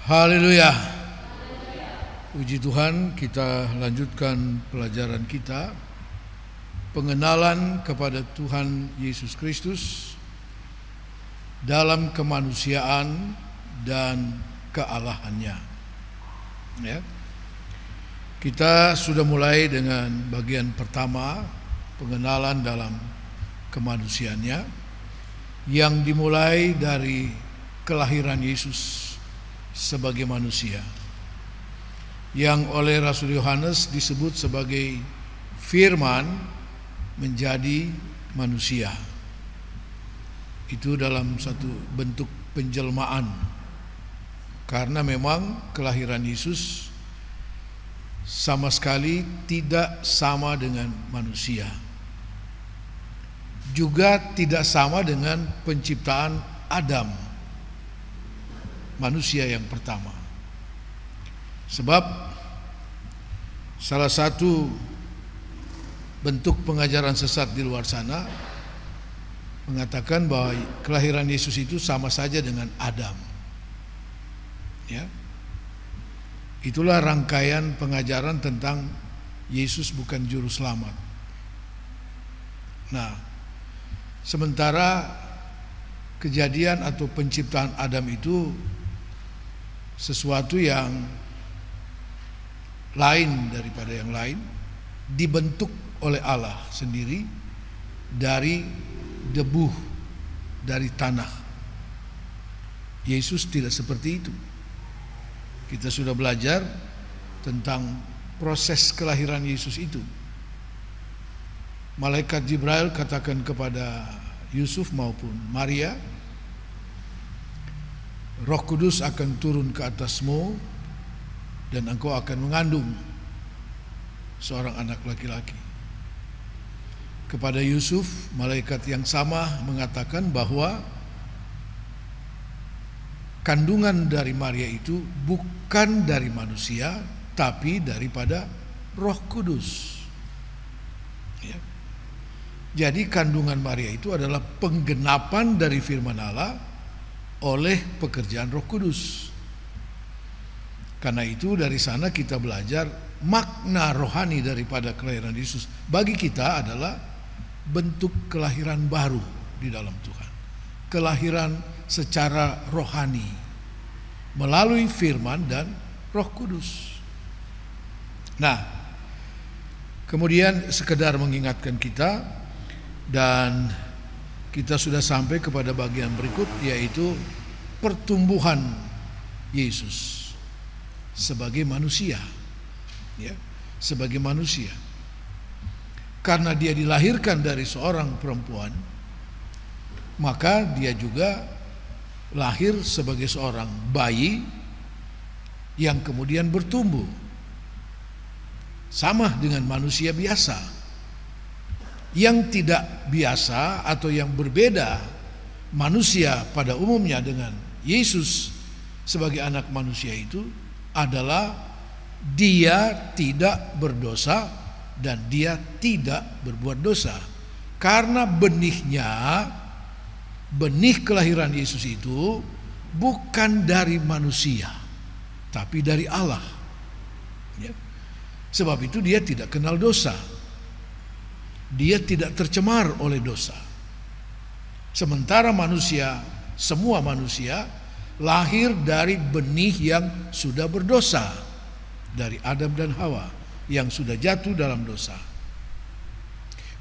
Haleluya. Puji Tuhan, kita lanjutkan pelajaran kita, pengenalan kepada Tuhan Yesus Kristus dalam kemanusiaan dan kealahannya. Ya. Kita sudah mulai dengan bagian pertama, pengenalan dalam kemanusiaannya, yang dimulai dari kelahiran Yesus sebagai manusia, yang oleh Rasul Yohanes disebut sebagai firman menjadi manusia. Itu dalam satu bentuk penjelmaan, karena memang kelahiran Yesus sama sekali tidak sama dengan manusia, juga tidak sama dengan penciptaan Adam, manusia yang pertama. Sebab salah satu bentuk pengajaran sesat di luar sana mengatakan bahwa kelahiran Yesus itu sama saja dengan Adam. Ya. Itulah rangkaian pengajaran tentang Yesus bukan juru selamat. Nah, sementara kejadian atau penciptaan Adam itu sesuatu yang lain daripada yang lain, dibentuk oleh Allah sendiri dari debu, dari tanah. Yesus tidak seperti itu. Kita sudah belajar tentang proses kelahiran Yesus itu. Malaikat Jibril katakan kepada Yusuf maupun Maria, Roh Kudus akan turun ke atasmu dan engkau akan mengandung seorang anak laki-laki. Kepada Yusuf, malaikat yang sama mengatakan bahwa kandungan dari Maria itu bukan dari manusia, tapi daripada Roh Kudus. Ya. Jadi kandungan Maria itu adalah penggenapan dari firman Allah oleh pekerjaan Roh Kudus. Karena itu dari sana kita belajar makna rohani daripada kelahiran Yesus. Bagi kita adalah bentuk kelahiran baru di dalam Tuhan. Kelahiran secara rohani melalui firman dan Roh Kudus. Nah, kemudian sekedar mengingatkan kita, dan kita sudah sampai kepada bagian berikut, yaitu pertumbuhan Yesus sebagai manusia. Ya, sebagai manusia. Karena dia dilahirkan dari seorang perempuan, maka dia juga lahir sebagai seorang bayi yang kemudian bertumbuh sama dengan manusia biasa. Yang tidak biasa atau yang berbeda manusia pada umumnya dengan Yesus sebagai anak manusia itu adalah dia tidak berdosa dan dia tidak berbuat dosa. Karena benih kelahiran Yesus itu bukan dari manusia, tapi dari Allah. Ya. Sebab itu dia tidak kenal dosa. Dia tidak tercemar oleh dosa. Sementara manusia, semua manusia lahir dari benih yang sudah berdosa, dari Adam dan Hawa yang sudah jatuh dalam dosa.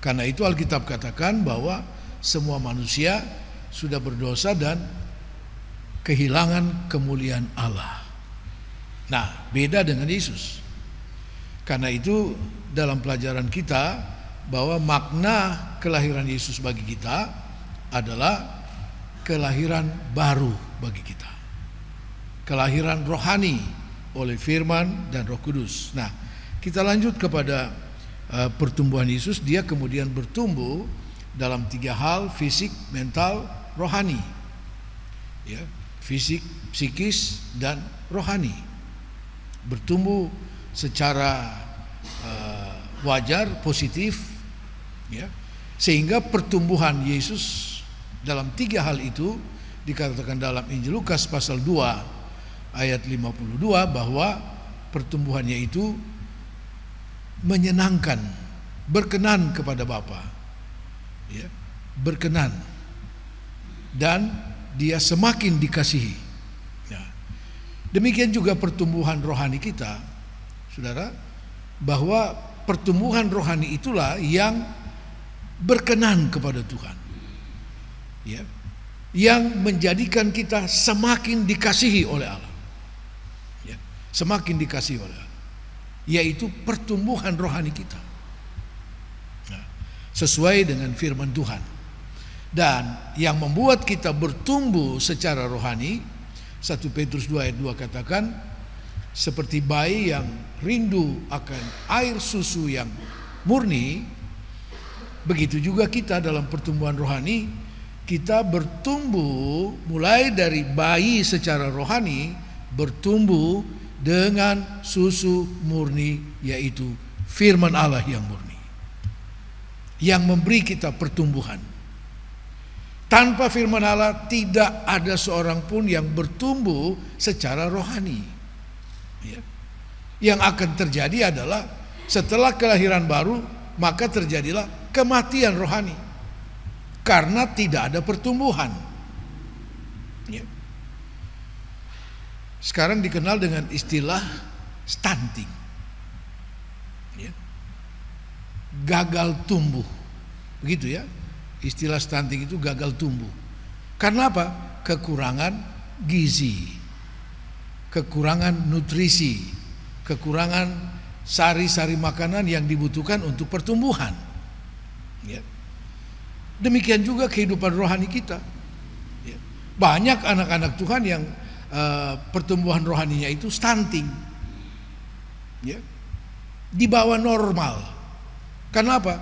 Karena itu Alkitab katakan bahwa semua manusia sudah berdosa dan kehilangan kemuliaan Allah. Nah, beda dengan Yesus. Karena itu dalam pelajaran kita bahwa makna kelahiran Yesus bagi kita adalah kelahiran baru bagi kita. Kelahiran rohani oleh firman dan Roh Kudus. Nah, kita lanjut kepada pertumbuhan Yesus. Dia kemudian bertumbuh dalam 3 hal: fisik, mental, rohani. Ya, fisik, psikis, dan rohani. Bertumbuh secara wajar, positif. Ya, sehingga pertumbuhan Yesus dalam 3 hal itu dikatakan dalam Injil Lukas pasal 2 ayat 52 bahwa pertumbuhannya itu menyenangkan, berkenan kepada Bapa, ya, berkenan, dan dia semakin dikasihi. Nah, demikian juga pertumbuhan rohani kita, saudara, bahwa pertumbuhan rohani itulah yang berkenan kepada Tuhan, ya, yang menjadikan kita semakin dikasihi oleh Allah, ya, semakin dikasihi oleh Allah, yaitu pertumbuhan rohani kita, nah, sesuai dengan firman Tuhan. Dan yang membuat kita bertumbuh secara rohani, 1 Petrus 2 ayat 2 katakan, seperti bayi yang rindu akan air susu yang murni, begitu juga kita dalam pertumbuhan rohani, kita bertumbuh mulai dari bayi secara rohani, bertumbuh dengan susu murni, yaitu firman Allah yang murni, yang memberi kita pertumbuhan. Tanpa firman Allah tidak ada seorang pun yang bertumbuh secara rohani, ya. Yang akan terjadi adalah setelah kelahiran baru, maka terjadilah kematian rohani karena tidak ada pertumbuhan, ya. Sekarang dikenal dengan istilah stunting, ya, gagal tumbuh, begitu ya. Istilah stunting itu gagal tumbuh. Karena apa? Kekurangan gizi, kekurangan nutrisi, kekurangan sari-sari makanan yang dibutuhkan untuk pertumbuhan, ya. Demikian juga kehidupan rohani kita, ya. Banyak anak-anak Tuhan yang pertumbuhan rohaninya itu stunting, ya, di bawah normal. Karena apa?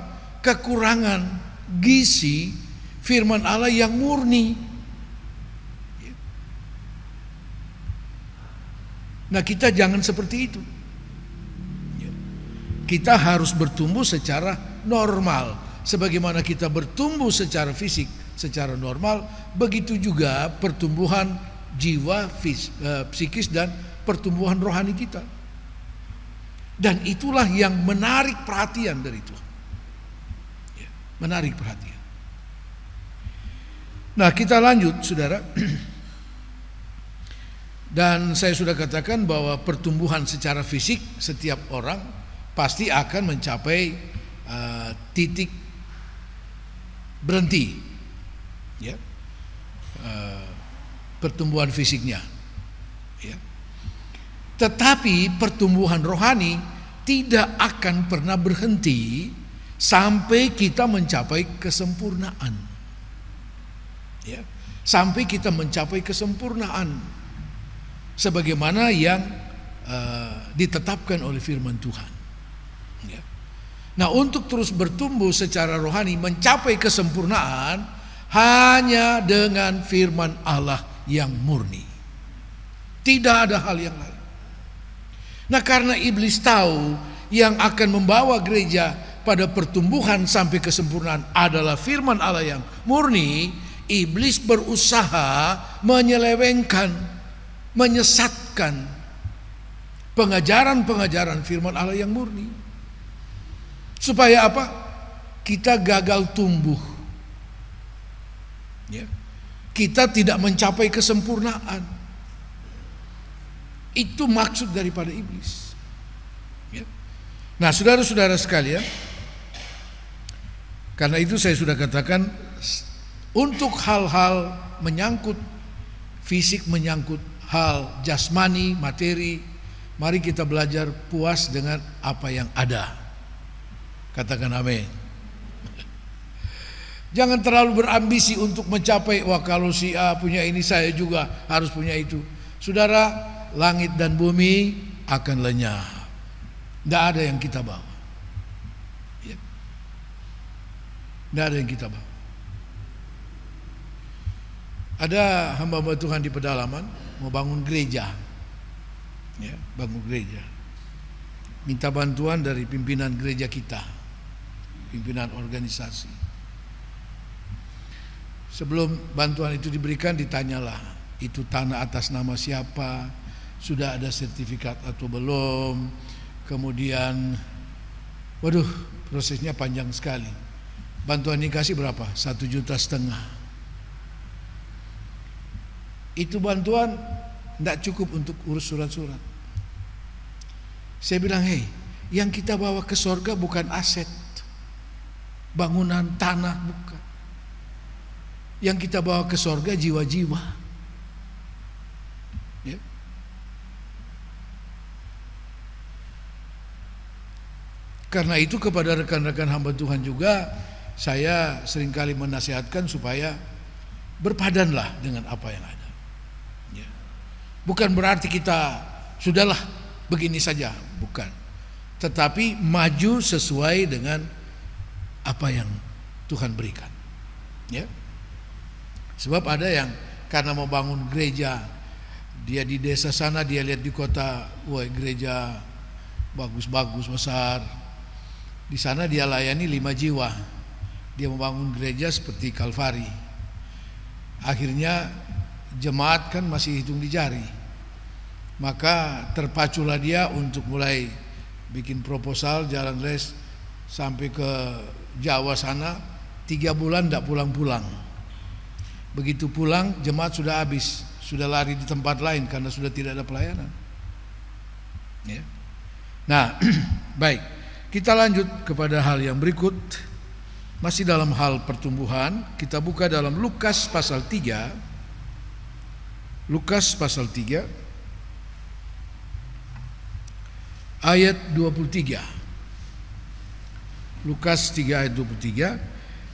Kekurangan gizi firman Allah yang murni. Nah, kita jangan seperti itu. Kita harus bertumbuh secara normal. Sebagaimana kita bertumbuh secara fisik, secara normal, begitu juga pertumbuhan jiwa, psikis, dan pertumbuhan rohani kita. Dan itulah yang menarik perhatian dari Tuhan. Menarik perhatian. Nah, kita lanjut, saudara. Dan saya sudah katakan bahwa pertumbuhan secara fisik setiap orang pasti akan mencapai titik berhenti, ya, pertumbuhan fisiknya, ya. Tetapi pertumbuhan rohani tidak akan pernah berhenti sampai kita mencapai kesempurnaan, ya, sampai kita mencapai kesempurnaan sebagaimana yang ditetapkan oleh firman Tuhan, ya. Nah, untuk terus bertumbuh secara rohani mencapai kesempurnaan hanya dengan firman Allah yang murni, tidak ada hal yang lain. Nah, karena iblis tahu yang akan membawa gereja pada pertumbuhan sampai kesempurnaan adalah firman Allah yang murni, iblis berusaha menyelewengkan, menyesatkan pengajaran-pengajaran firman Allah yang murni. Supaya apa? Kita gagal tumbuh, ya. Kita tidak mencapai kesempurnaan. Itu maksud daripada iblis, ya. Nah, saudara-saudara sekalian, karena itu saya sudah katakan, untuk hal-hal menyangkut fisik, menyangkut hal jasmani, materi, mari kita belajar puas dengan apa yang ada. Katakan amin. Jangan terlalu berambisi untuk mencapai, wah kalau si A punya ini saya juga harus punya itu. Saudara, langit dan bumi akan lenyap, tidak ada yang kita bawa, ya. Tidak ada yang kita bawa. Ada hamba-hamba Tuhan di pedalaman mau bangun gereja, ya, bangun gereja, minta bantuan dari pimpinan gereja kita, pimpinan organisasi. Sebelum bantuan itu diberikan, ditanyalah, itu tanah atas nama siapa, sudah ada sertifikat atau belum. Kemudian waduh, prosesnya panjang sekali. Bantuan dikasih berapa? 1,5 juta. Itu bantuan tidak cukup untuk urus surat-surat. Saya bilang, hei, yang kita bawa ke sorga bukan aset, bangunan, tanah, bukan. Yang kita bawa ke sorga jiwa-jiwa. Ya. Karena itu kepada rekan-rekan hamba Tuhan juga saya seringkali menasihatkan supaya berpadanlah dengan apa yang ada. Ya. Bukan berarti kita sudahlah begini saja, bukan. Tetapi maju sesuai dengan apa yang Tuhan berikan. Ya. Sebab ada yang karena mau bangun gereja, dia di desa sana, dia lihat di kota, wah gereja bagus-bagus besar. Di sana dia layani 5 jiwa. Dia membangun gereja seperti Kalvari. Akhirnya jemaat kan masih hitung di jari. Maka terpaculah dia untuk mulai bikin proposal jalan res sampai ke Jawa sana. 3 bulan tidak pulang-pulang. Begitu pulang jemaat sudah habis, sudah lari di tempat lain karena sudah tidak ada pelayanan. Ya. Nah, baik. Kita lanjut kepada hal yang berikut. Masih dalam hal pertumbuhan, kita buka dalam Lukas pasal 3. Lukas pasal 3 ayat 23. Lukas 3 ayat 23.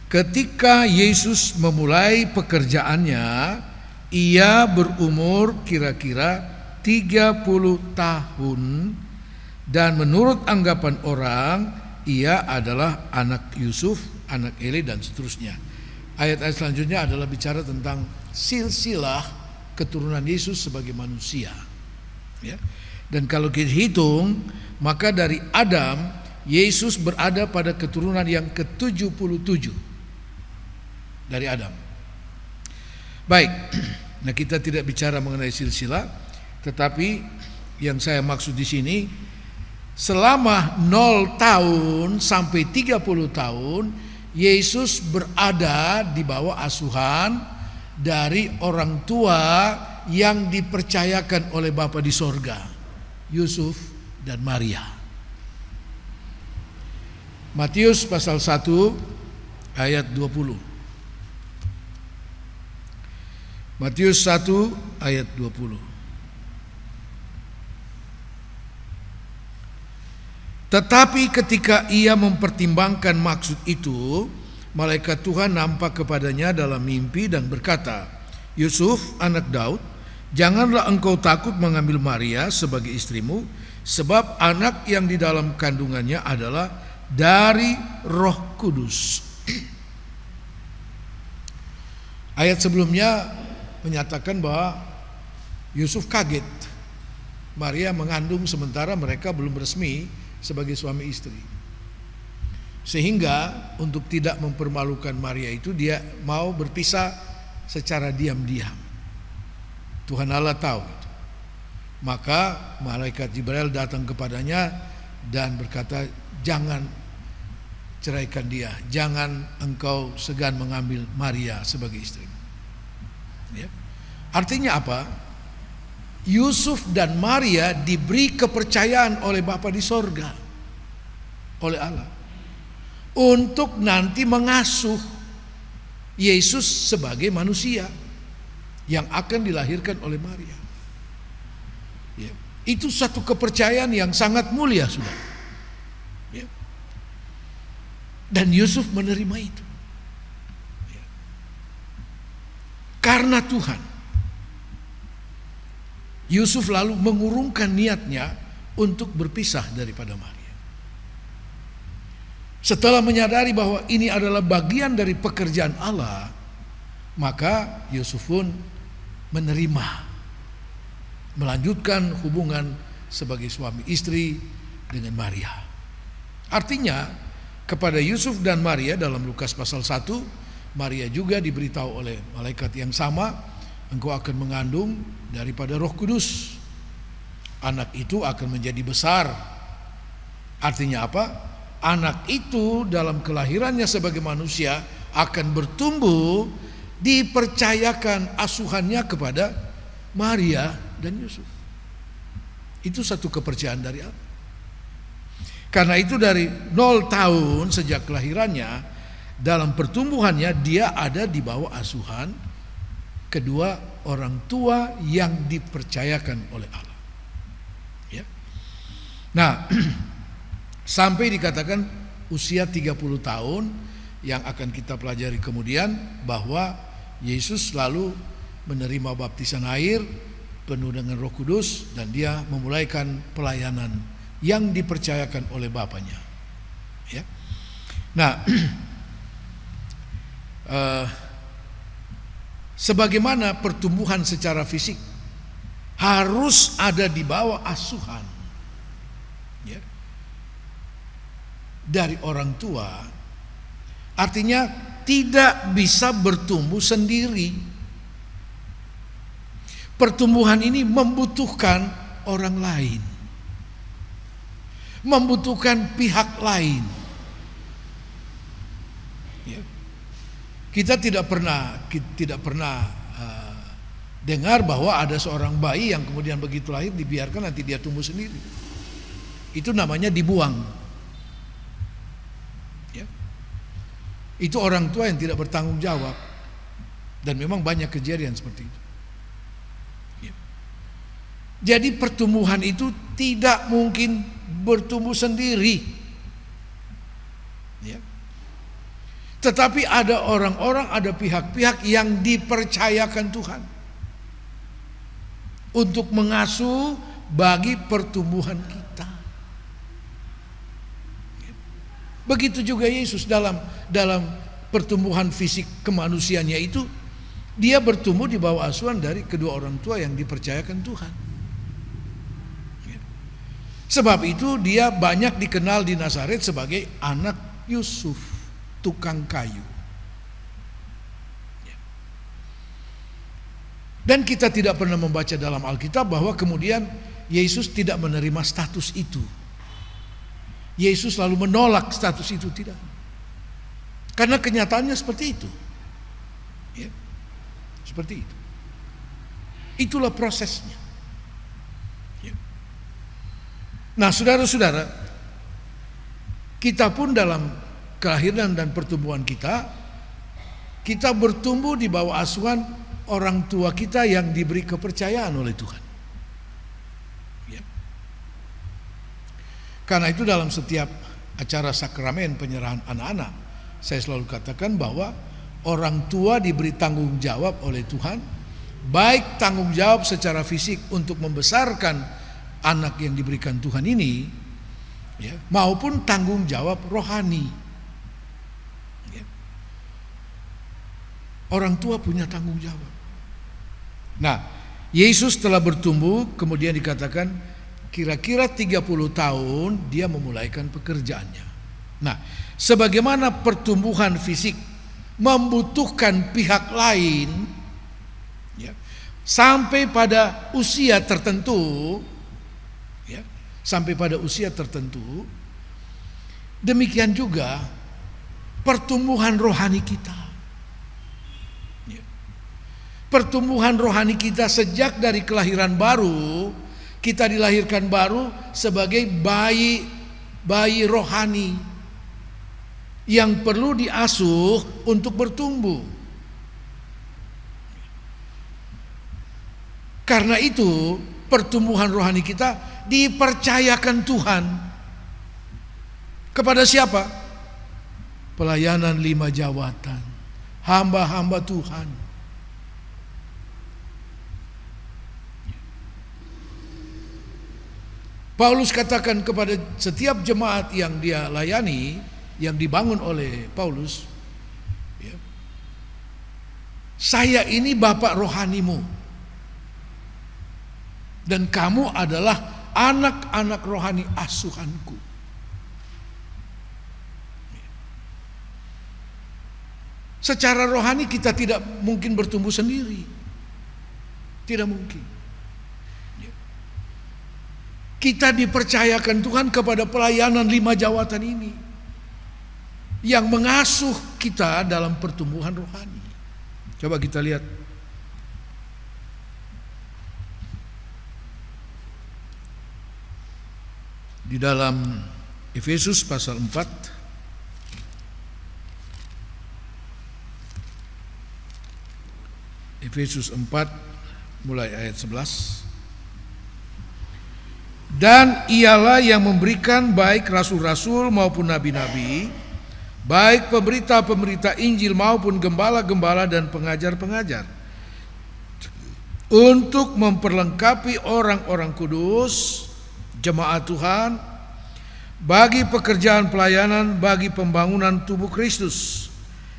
Ketika Yesus memulai pekerjaannya, ia berumur kira-kira 30 tahun. Dan menurut anggapan orang, ia adalah anak Yusuf, anak Eli, dan seterusnya. Ayat-ayat selanjutnya adalah bicara tentang silsilah keturunan Yesus sebagai manusia. Ya. Dan kalau kita hitung, maka dari Adam, Yesus berada pada keturunan yang ke-77 dari Adam. Baik, nah kita tidak bicara mengenai silsilah, tetapi yang saya maksud di sini, selama 0 tahun sampai 30 tahun Yesus berada di bawah asuhan dari orang tua yang dipercayakan oleh Bapa di sorga, Yusuf dan Maria. Matius pasal 1 ayat 20. Matius 1 ayat 20. Tetapi ketika ia mempertimbangkan maksud itu, malaikat Tuhan nampak kepadanya dalam mimpi dan berkata, Yusuf anak Daud, janganlah engkau takut mengambil Maria sebagai istrimu, sebab anak yang di dalam kandungannya adalah dari Roh Kudus. Ayat sebelumnya menyatakan bahwa Yusuf kaget Maria mengandung sementara mereka belum resmi sebagai suami istri. Sehingga untuk tidak mempermalukan Maria itu, dia mau berpisah secara diam-diam. Tuhan Allah tahu itu. Maka malaikat Jibril datang kepadanya dan berkata, jangan ceraikan dia, jangan engkau segan mengambil Maria sebagai istrimu. Ya. Artinya apa? Yusuf dan Maria diberi kepercayaan oleh Bapa di sorga, oleh Allah, untuk nanti mengasuh Yesus sebagai manusia yang akan dilahirkan oleh Maria. Ya. Itu satu kepercayaan yang sangat mulia, sudah. Ya. Dan Yusuf menerima itu. Ya. Karena Tuhan, Yusuf lalu mengurungkan niatnya untuk berpisah daripada Maria. Setelah menyadari bahwa ini adalah bagian dari pekerjaan Allah, maka Yusuf pun menerima, melanjutkan hubungan sebagai suami istri dengan Maria. Artinya kepada Yusuf dan Maria dalam Lukas pasal 1, Maria juga diberitahu oleh malaikat yang sama, engkau akan mengandung daripada Roh Kudus. anak itu akan menjadi besar. Artinya apa? Anak itu dalam kelahirannya sebagai manusia akan bertumbuh, dipercayakan asuhannya kepada Maria dan Yusuf. Itu satu kepercayaan dari Allah. Karena itu dari 0 tahun sejak kelahirannya, dalam pertumbuhannya dia ada di bawah asuhan kedua orang tua yang dipercayakan oleh Allah. Ya. Nah, sampai dikatakan usia 30 tahun yang akan kita pelajari kemudian, bahwa Yesus lalu menerima baptisan air penuh dengan Roh Kudus dan dia memulaikan pelayanan yang dipercayakan oleh Bapanya. Ya. Nah, sebagaimana pertumbuhan secara fisik harus ada di bawah asuhan, ya, dari orang tua, artinya tidak bisa bertumbuh sendiri. Pertumbuhan ini membutuhkan orang lain, membutuhkan pihak lain. Ya. Kita tidak pernah dengar bahwa ada seorang bayi yang kemudian begitu lahir dibiarkan nanti dia tumbuh sendiri. Itu namanya dibuang. Itu orang tua yang tidak bertanggung jawab. Dan memang banyak kejadian seperti itu. Ya. Jadi pertumbuhan itu tidak mungkin bertumbuh sendiri. Ya. Tetapi ada orang-orang, ada pihak-pihak yang dipercayakan Tuhan untuk mengasuh bagi pertumbuhan kita. Begitu juga Yesus dalam pertumbuhan fisik kemanusiaannya itu, dia bertumbuh di bawah asuhan dari kedua orang tua yang dipercayakan Tuhan. Sebab itu dia banyak dikenal di Nazaret sebagai anak Yusuf, tukang kayu. Dan kita tidak pernah membaca dalam Alkitab bahwa kemudian Yesus tidak menerima status itu. Yesus lalu menolak status itu, tidak. Karena kenyataannya seperti itu. Ya. Seperti itu. Itulah prosesnya. Ya. Nah, saudara-saudara, kita pun dalam kelahiran dan pertumbuhan kita bertumbuh di bawah asuhan orang tua kita yang diberi kepercayaan oleh Tuhan. Ya. Karena itu dalam setiap acara sakramen penyerahan anak-anak, saya selalu katakan bahwa orang tua diberi tanggung jawab oleh Tuhan, baik tanggung jawab secara fisik untuk membesarkan anak yang diberikan Tuhan ini, ya, maupun tanggung jawab rohani. Ya. Orang tua punya tanggung jawab. Nah, Yesus telah bertumbuh, kemudian dikatakan kira-kira 30 tahun dia memulaikan pekerjaannya. Nah, sebagaimana pertumbuhan fisik membutuhkan pihak lain, ya, sampai pada usia tertentu, ya, sampai pada usia tertentu, demikian juga pertumbuhan rohani kita. Ya. Pertumbuhan rohani kita sejak dari kelahiran baru, kita dilahirkan baru sebagai bayi rohani yang perlu diasuh untuk bertumbuh. Karena itu pertumbuhan rohani kita dipercayakan Tuhan kepada siapa? Pelayanan 5 jawatan, hamba-hamba Tuhan. Paulus katakan kepada setiap jemaat yang dia layani, yang dibangun oleh Paulus, ya, saya ini bapak rohanimu dan kamu adalah anak-anak rohani asuhanku. Secara rohani kita tidak mungkin bertumbuh sendiri, tidak mungkin. Kita dipercayakan Tuhan kepada pelayanan 5 jawatan ini yang mengasuh kita dalam pertumbuhan rohani. Coba kita lihat di dalam Efesus pasal 4 Efesus 4 mulai ayat 11. Dan ialah yang memberikan baik rasul-rasul maupun nabi-nabi, baik pemberita-pemberita Injil maupun gembala-gembala dan pengajar-pengajar, untuk memperlengkapi orang-orang kudus, jemaat Tuhan, bagi pekerjaan pelayanan, bagi pembangunan tubuh Kristus,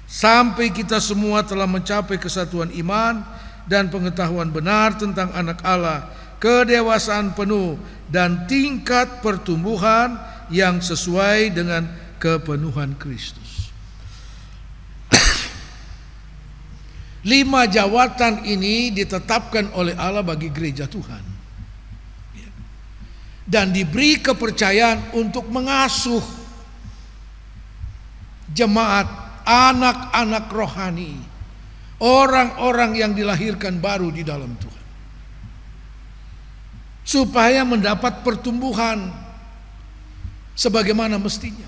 sampai kita semua telah mencapai kesatuan iman dan pengetahuan benar tentang anak Allah, kedewasaan penuh dan tingkat pertumbuhan yang sesuai dengan kepenuhan Kristus. 5 jawatan ini ditetapkan oleh Allah bagi gereja Tuhan, dan diberi kepercayaan untuk mengasuh jemaat, anak-anak rohani, orang-orang yang dilahirkan baru di dalam Tuhan, supaya mendapat pertumbuhan sebagaimana mestinya.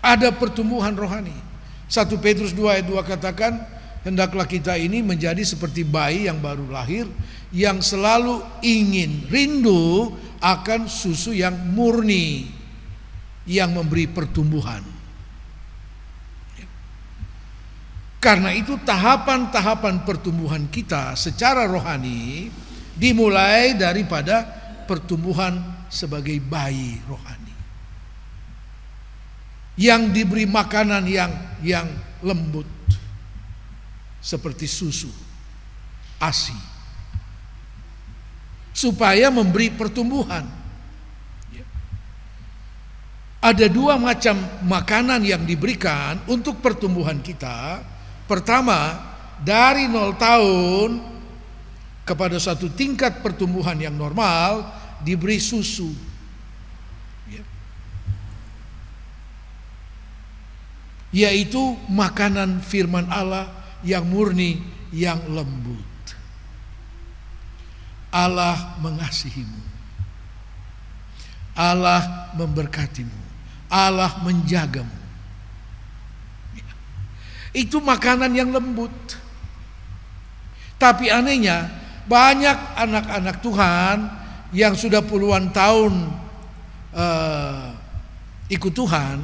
Ada pertumbuhan rohani. 1 Petrus 2 ayat 2 katakan, hendaklah kita ini menjadi seperti bayi yang baru lahir, yang selalu ingin rindu akan susu yang murni, yang memberi pertumbuhan. Karena itu tahapan-tahapan pertumbuhan kita secara rohani dimulai daripada pertumbuhan sebagai bayi rohani, yang diberi makanan yang lembut seperti susu, ASI, supaya memberi pertumbuhan. Ada 2 macam makanan yang diberikan untuk pertumbuhan kita. Pertama, dari 0 tahun kepada satu tingkat pertumbuhan yang normal diberi susu. Yaitu makanan firman Allah yang murni, yang lembut. Allah mengasihimu, Allah memberkatimu, Allah menjagamu. Itu makanan yang lembut. Tapi anehnya banyak anak-anak Tuhan yang sudah puluhan tahun ikut Tuhan,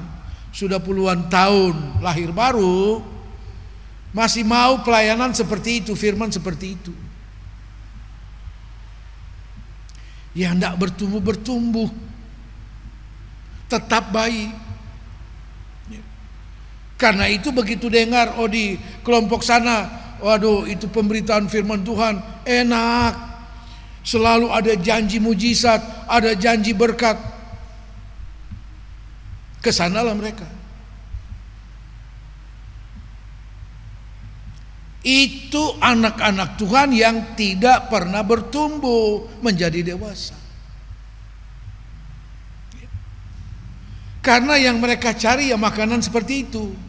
sudah puluhan tahun lahir baru, masih mau pelayanan seperti itu, firman seperti itu. Ya hendak bertumbuh, tetap bayi. Karena itu begitu dengar, oh di kelompok sana, waduh itu pemberitaan firman Tuhan enak, selalu ada janji mujizat, ada janji berkat, kesanalah mereka. Itu anak-anak Tuhan yang tidak pernah bertumbuh menjadi dewasa. Karena yang mereka cari ya makanan seperti itu.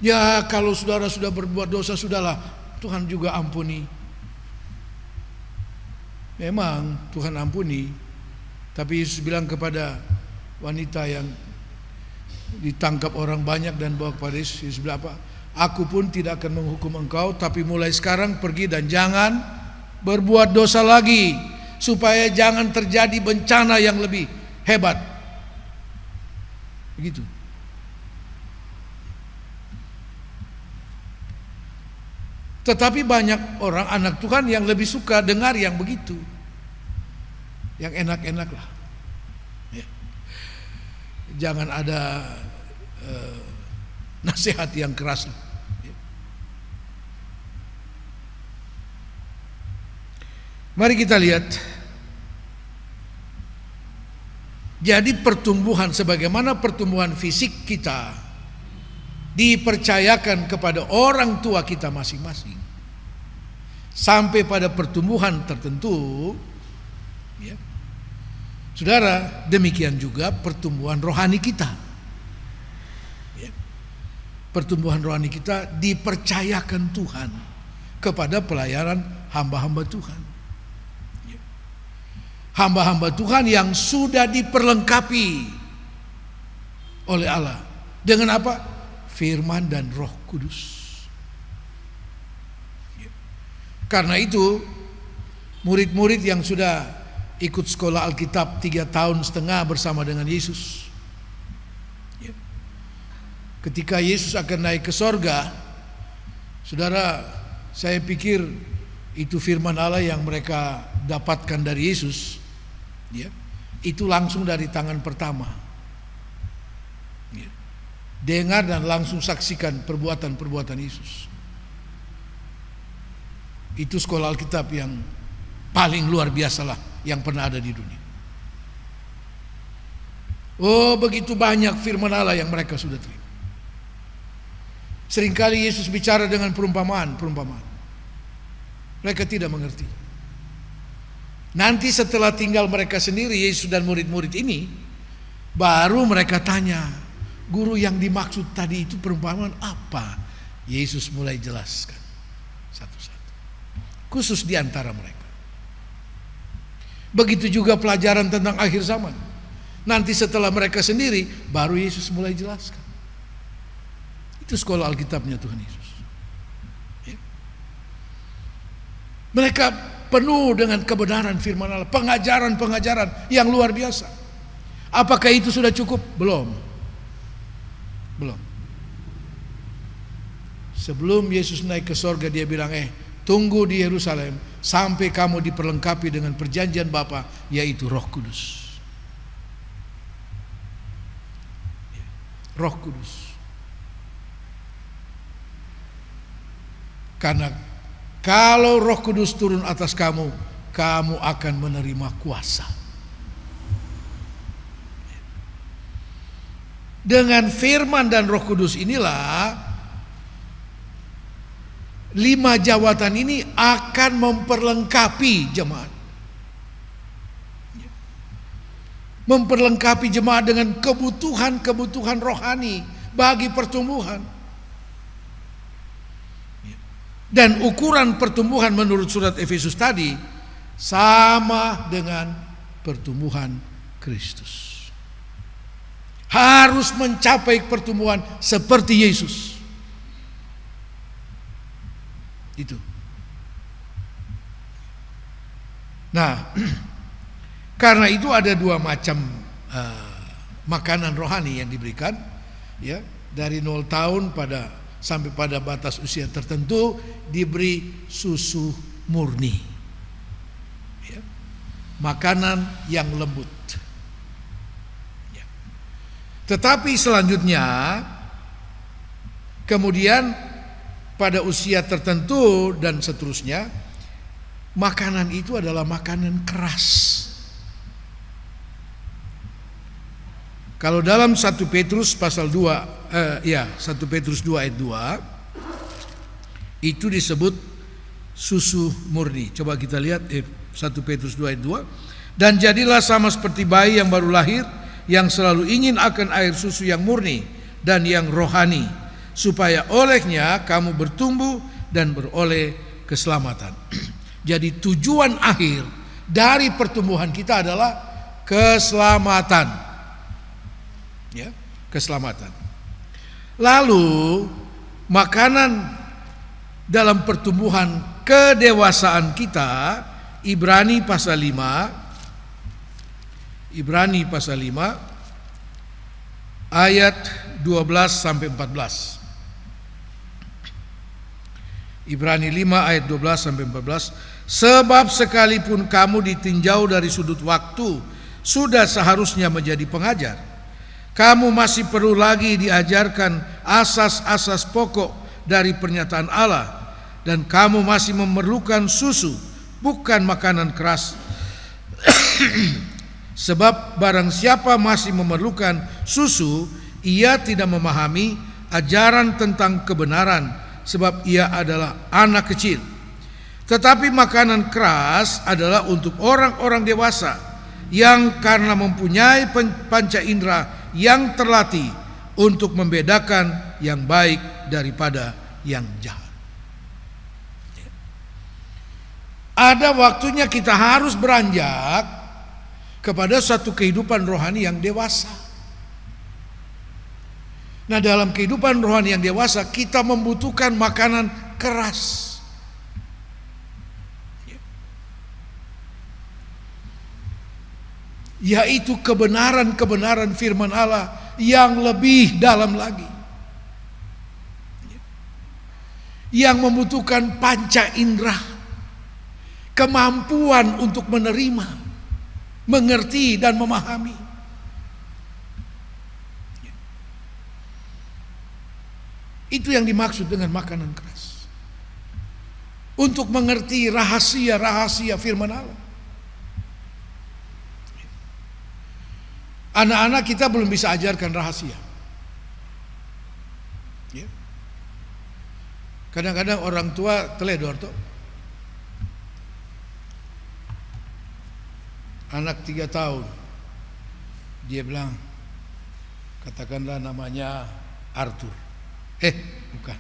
Ya kalau saudara sudah berbuat dosa, sudahlah, Tuhan juga ampuni. Memang Tuhan ampuni. Tapi Yesus bilang kepada wanita yang ditangkap orang banyak dan bawa kepada Yesus bilang apa? Aku pun tidak akan menghukum engkau, tapi mulai sekarang pergi dan jangan berbuat dosa lagi, supaya jangan terjadi bencana yang lebih hebat. Begitu. Tetapi banyak orang anak Tuhan yang lebih suka dengar yang begitu, yang enak-enak lah. Ya. Jangan ada nasihat yang keras. Ya. Mari kita lihat. Jadi pertumbuhan, sebagaimana pertumbuhan fisik kita dipercayakan kepada orang tua kita masing-masing sampai pada pertumbuhan tertentu, ya. Saudara, demikian juga pertumbuhan rohani kita, ya. Pertumbuhan rohani kita dipercayakan Tuhan kepada pelayanan hamba-hamba Tuhan, ya. Hamba-hamba Tuhan yang sudah diperlengkapi oleh Allah dengan apa? Firman dan Roh Kudus. Karena itu murid-murid yang sudah ikut sekolah Alkitab 3,5 tahun bersama dengan Yesus, ketika Yesus akan naik ke sorga, saudara, saya pikir itu firman Allah yang mereka dapatkan dari Yesus, itu langsung dari tangan pertama. Dengar dan langsung saksikan perbuatan-perbuatan Yesus. Itu sekolah Alkitab yang paling luar biasa lah yang pernah ada di dunia. Oh, begitu banyak firman Allah yang mereka sudah terima. Seringkali Yesus bicara dengan perumpamaan. Mereka tidak mengerti. Nanti setelah tinggal mereka sendiri, Yesus dan murid-murid ini, baru mereka tanya, guru, yang dimaksud tadi itu perumpamaan apa? Yesus mulai jelaskan satu-satu, khusus di antara mereka. Begitu juga pelajaran tentang akhir zaman. Nanti setelah mereka sendiri, baru Yesus mulai jelaskan. Itu sekolah Alkitabnya Tuhan Yesus. Mereka penuh dengan kebenaran firman Allah, pengajaran-pengajaran yang luar biasa. Apakah itu sudah cukup? Belum. Sebelum Yesus naik ke sorga, dia bilang, tunggu di Yerusalem sampai kamu diperlengkapi dengan perjanjian Bapa, yaitu Roh Kudus. Roh Kudus. Karena kalau Roh Kudus turun atas kamu, kamu akan menerima kuasa. Dengan firman dan Roh Kudus inilah 5 jawatan ini akan memperlengkapi jemaat. Memperlengkapi jemaat dengan kebutuhan-kebutuhan rohani bagi pertumbuhan. Dan ukuran pertumbuhan menurut surat Efesus tadi sama dengan pertumbuhan Kristus. Harus mencapai pertumbuhan seperti Yesus. Itu. Nah, karena itu ada 2 macam makanan rohani yang diberikan, ya, dari 0 tahun sampai pada batas usia tertentu diberi susu murni, ya, makanan yang lembut. Tetapi selanjutnya, kemudian pada usia tertentu dan seterusnya, makanan itu adalah makanan keras. Kalau dalam 1 Petrus pasal 2, 1 Petrus 2 ayat 2, itu disebut susu murni. Coba kita lihat 1 Petrus 2 ayat 2. Dan jadilah sama seperti bayi yang baru lahir, yang selalu ingin akan air susu yang murni dan yang rohani, supaya olehnya kamu bertumbuh dan beroleh keselamatan. Jadi tujuan akhir dari pertumbuhan kita adalah keselamatan. Ya, keselamatan. Lalu makanan dalam pertumbuhan kedewasaan kita, Ibrani pasal 5 ayat 12 sampai 14. Ibrani 5 ayat 12 sampai 14. Sebab sekalipun kamu ditinjau dari sudut waktu, sudah seharusnya menjadi pengajar. Kamu masih perlu lagi diajarkan asas-asas pokok dari pernyataan Allah, dan kamu masih memerlukan susu, bukan makanan keras. Sebab barang siapa masih memerlukan susu, ia tidak memahami ajaran tentang kebenaran, sebab ia adalah anak kecil. Tetapi makanan keras adalah untuk orang-orang dewasa yang karena mempunyai panca indera yang terlatih untuk membedakan yang baik daripada yang jahat. Ada waktunya kita harus beranjak kepada satu kehidupan rohani yang dewasa. Nah, dalam kehidupan rohani yang dewasa kita membutuhkan makanan keras, yaitu kebenaran-kebenaran firman Allah yang lebih dalam lagi, yang membutuhkan panca indera, kemampuan untuk menerima, mengerti dan memahami. Itu yang dimaksud dengan makanan keras, untuk mengerti rahasia-rahasia firman Allah. Anak-anak kita belum bisa ajarkan rahasia. Kadang-kadang orang tua teledor tuh. Anak 3 tahun, dia bilang, katakanlah namanya Arthur. Bukan.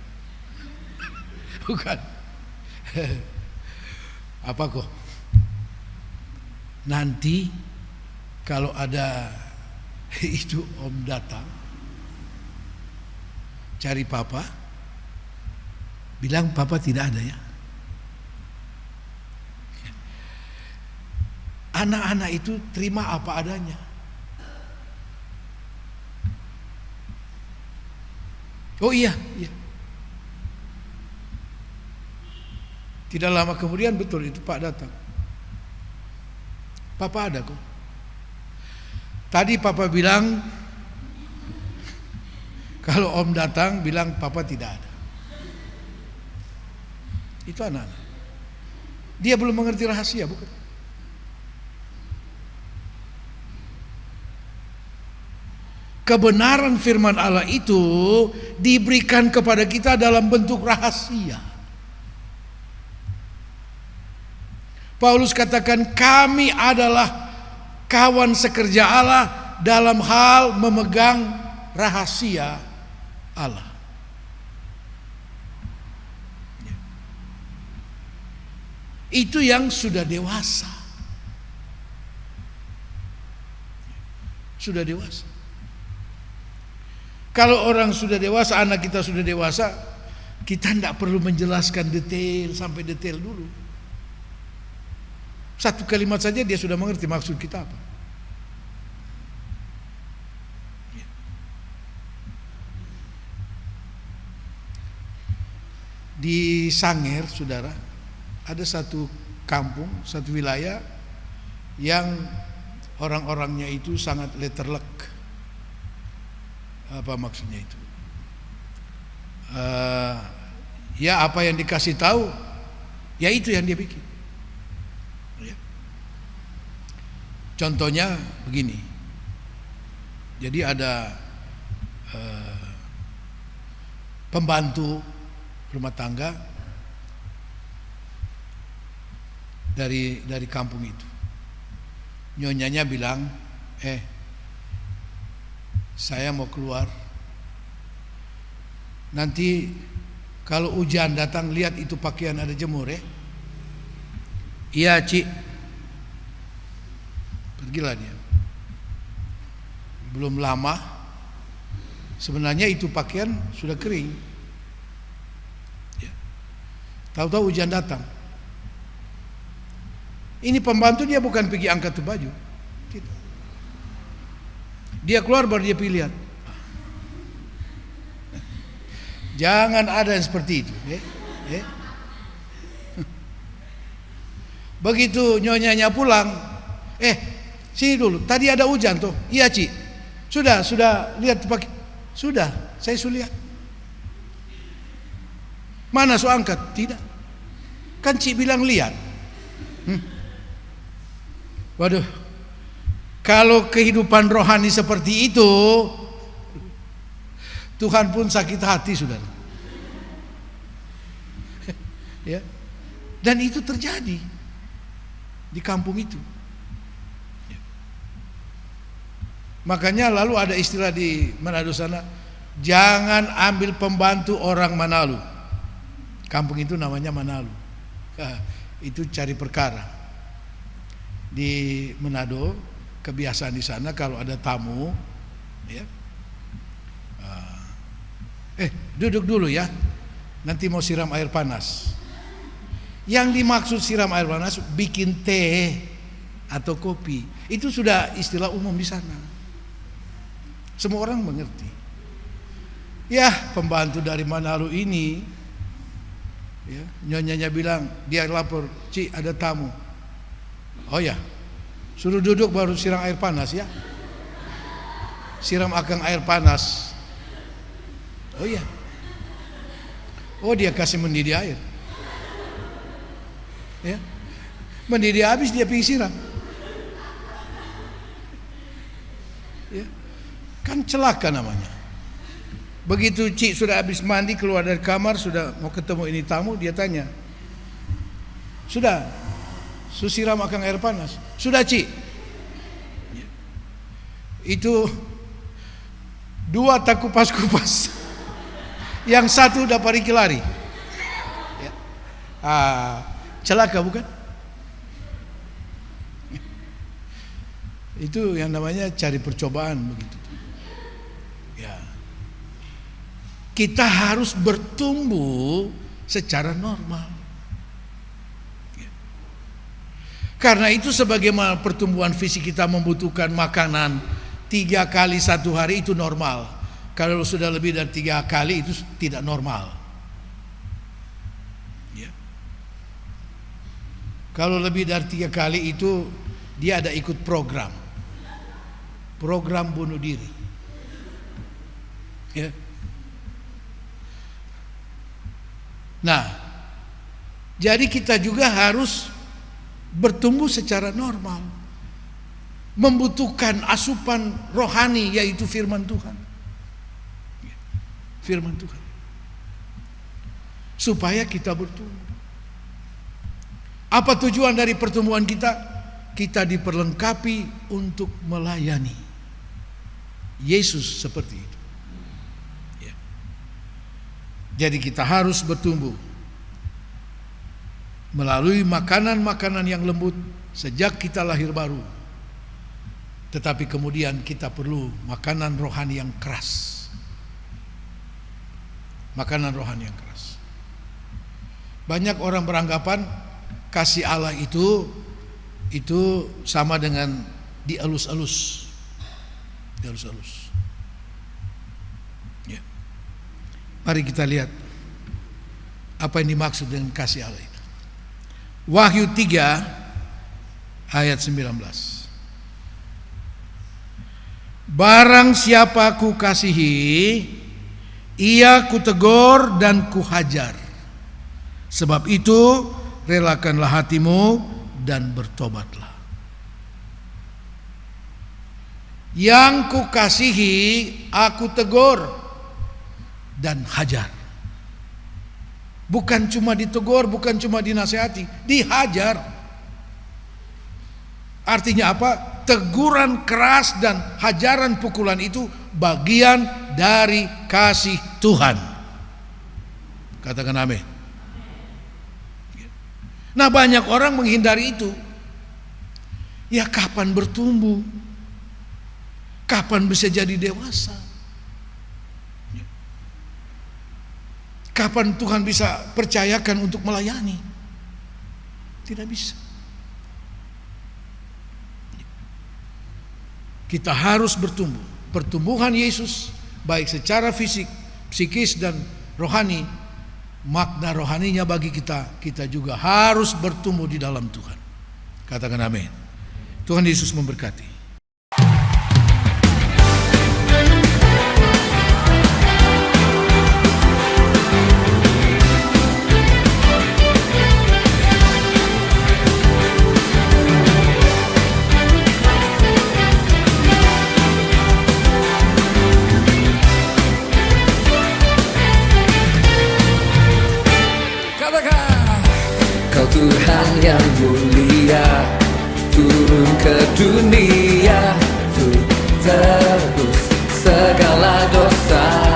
Bukan. Apa kok? Nanti kalau ada itu om datang cari papa, bilang papa tidak ada ya. Anak-anak itu terima apa adanya. Oh iya. Tidak lama kemudian betul itu Pak datang. Papa ada kok. Tadi papa bilang, kalau om datang bilang papa tidak ada. Itu anak-anak. Dia belum mengerti rahasia, bukan? Kebenaran firman Allah itu diberikan kepada kita dalam bentuk rahasia. Paulus katakan, kami adalah kawan sekerja Allah dalam hal memegang rahasia Allah. Itu yang sudah dewasa. Sudah dewasa. Kalau orang sudah dewasa, anak kita sudah dewasa, kita tidak perlu menjelaskan detail sampai detail dulu. Satu kalimat saja dia sudah mengerti maksud kita apa. Di Sangir, saudara, ada satu kampung, satu wilayah yang orang-orangnya itu sangat letterlek. Apa maksudnya itu? Ya apa yang dikasih tahu, ya itu yang dia bikin. Contohnya begini. Jadi ada pembantu rumah tangga dari kampung itu. Nyonyanya bilang, saya mau keluar. Nanti kalau hujan datang, lihat itu pakaian ada jemur ya. Iya, Cik. Pergilah dia. Belum lama, sebenarnya itu pakaian sudah kering. Ya. Tahu-tahu hujan datang. Ini pembantu dia bukan pergi angkat tuh baju. Tidak. Dia keluar baru dia pergi lihat. Jangan ada yang seperti itu. Begitu nyonyanya pulang, sini dulu. Tadi ada hujan tuh. Iya, Ci. Sudah lihat pakai. Sudah, saya sudah lihat. Mana su angkat? Tidak. Kan Ci bilang lihat. Waduh. Kalau kehidupan rohani seperti itu, Tuhan pun sakit hati, saudara. Ya. Dan itu terjadi di kampung itu. Ya. Makanya lalu ada istilah di Manado sana, jangan ambil pembantu orang Manalu. Kampung itu namanya Manalu. Itu cari perkara. Di Manado kebiasaan di sana kalau ada tamu, ya, duduk dulu ya, nanti mau siram air panas. Yang dimaksud siram air panas bikin teh atau kopi, itu sudah istilah umum di sana. Semua orang mengerti. Ya, pembantu dari Manalu ini, ya, nyonyanya bilang, dia lapor, Ci ada tamu. Oh ya, suruh duduk baru siram air panas ya. Siram akang air panas. Oh ya. Oh dia kasih mendidih air. Ya. Mendidih habis dia pergi siram. Ya. Kan celaka namanya. Begitu Cik sudah habis mandi keluar dari kamar, sudah mau ketemu ini tamu, dia tanya, sudah siram akang air panas? Sudah Cik. Ya. Itu 2 tak kupas-kupas. Yang satu udah pergi lari. Ya. Celaka bukan? Itu yang namanya cari percobaan begitu. Ya. Kita harus bertumbuh secara normal. Ya. Karena itu sebagaimana pertumbuhan fisik kita membutuhkan makanan 3 kali 1 hari itu normal. Kalau sudah lebih dari 3 kali itu tidak normal. Ya. Kalau lebih dari 3 kali itu dia ada ikut program bunuh diri. Ya. Nah, jadi kita juga harus bertumbuh secara normal, membutuhkan asupan rohani yaitu firman Tuhan. Firman Tuhan, supaya kita bertumbuh. Apa tujuan dari pertumbuhan kita? Kita diperlengkapi untuk melayani Yesus seperti itu. Ya. Jadi kita harus bertumbuh melalui makanan-makanan yang lembut sejak kita lahir baru. Tetapi kemudian kita perlu makanan rohani yang keras. Makanan rohani yang keras. Banyak orang beranggapan kasih Allah itu sama dengan dielus-elus. Dielus-elus. Ya. Mari kita lihat apa yang dimaksud dengan kasih Allah itu. Wahyu 3 ayat 19. Barang siapa ku kasihi, ia kutegur dan kuhajar. Sebab itu relakanlah hatimu dan bertobatlah. Yang kukasihi aku tegur dan hajar. Bukan cuma ditegur, bukan cuma dinasihati, dihajar. Artinya apa? Teguran keras dan hajaran pukulan itu bagian dari kasih Tuhan. Katakan amin. Nah, banyak orang menghindari itu. Ya, kapan bertumbuh? Kapan bisa jadi dewasa? Kapan Tuhan bisa percayakan untuk melayani? Tidak bisa. Kita harus bertumbuh. Pertumbuhan Yesus baik secara fisik, psikis dan rohani, makna rohaninya bagi kita, kita juga harus bertumbuh di dalam Tuhan. Katakan amin. Tuhan Yesus memberkati. yang mulia turun ke dunia untuk tebus segala dosa.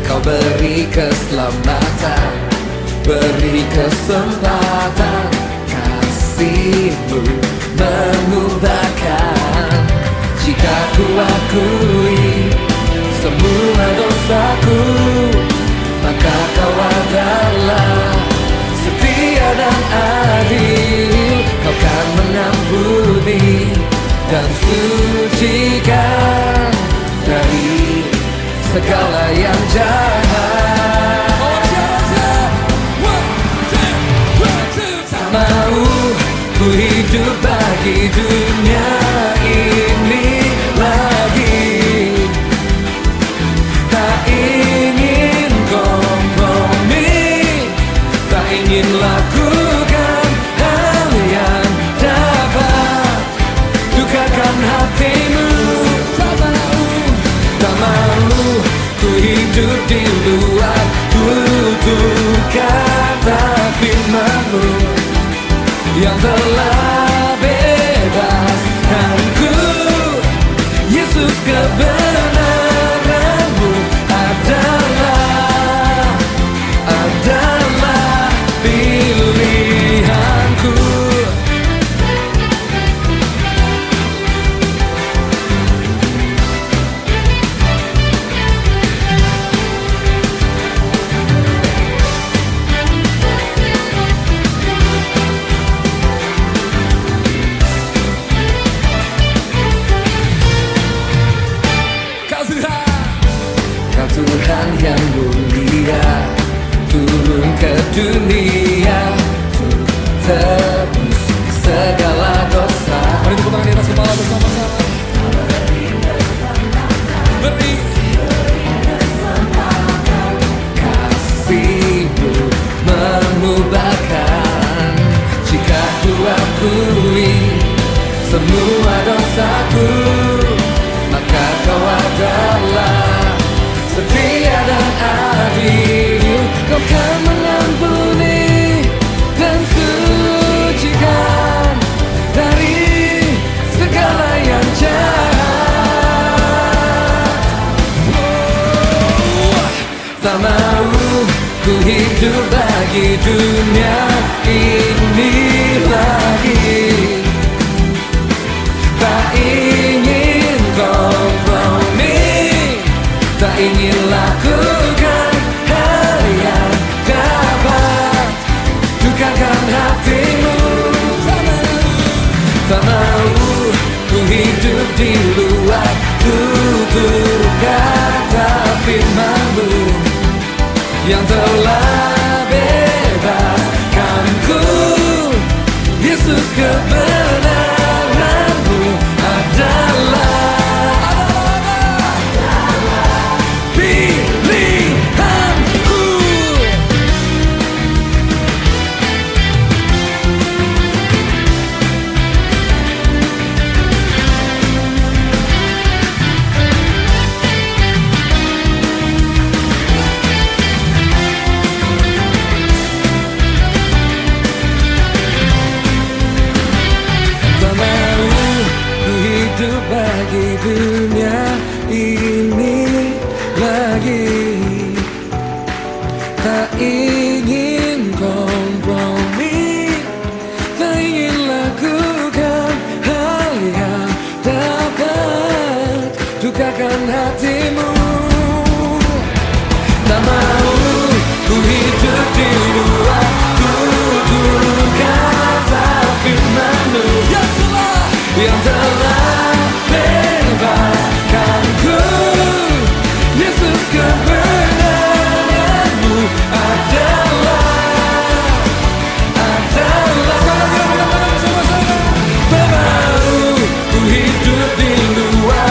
Kau beri keselamatan, beri kesempatan, kasih-Mu mengubahkan. Jika ku akui semua dosaku, maka Kau adalah setia dan adil. Kau kan mengampuni dan sucikan dari segala yang jahat. Tak mau ku hidup bagi dunia ini lagi. Tak ingin kompromi, tak ingin lakukan hal yang dapat dukakan hatimu. Tak mau ku hidup di luar tutur kata firman-Mu yang telah bebaskanku. Yesus, kebenaran-Mu adalah pilihanku. Kau Tuhan yang mulia turun ke dunia untuk tebus segala dosa. Mari tepuk tangan di atas kepala bersama-sama. Beri kesempatan, kasih-Mu mengubahkan. Jika ku akui semua dosaku, maka Kau adalah setia dan adil. Kau kan mengampuni dan sucikan dari segala yang jahat. Tak mau ku hidup bagi dunia ini lagi. Tak ingin kompromi, tak ingin lakukan hal yang dapat dukakan hatimu. Tak mau ku hidup di luar tutur kata firman-Mu yang telah bebaskanku. Yesus, kebenaran-Mu adalah pilihanku. Tak mau ku hidup bagi dunia ini lagi. Tak ingin kompromi, tak ingin lakukan hal yang dapat dukakan hatimu. Tak mau ku hidup di luar tutur kata firman-Mu yang telah bebaskanku. Yesus, kebenaran-Mu adalah tak mau ku hidup di luar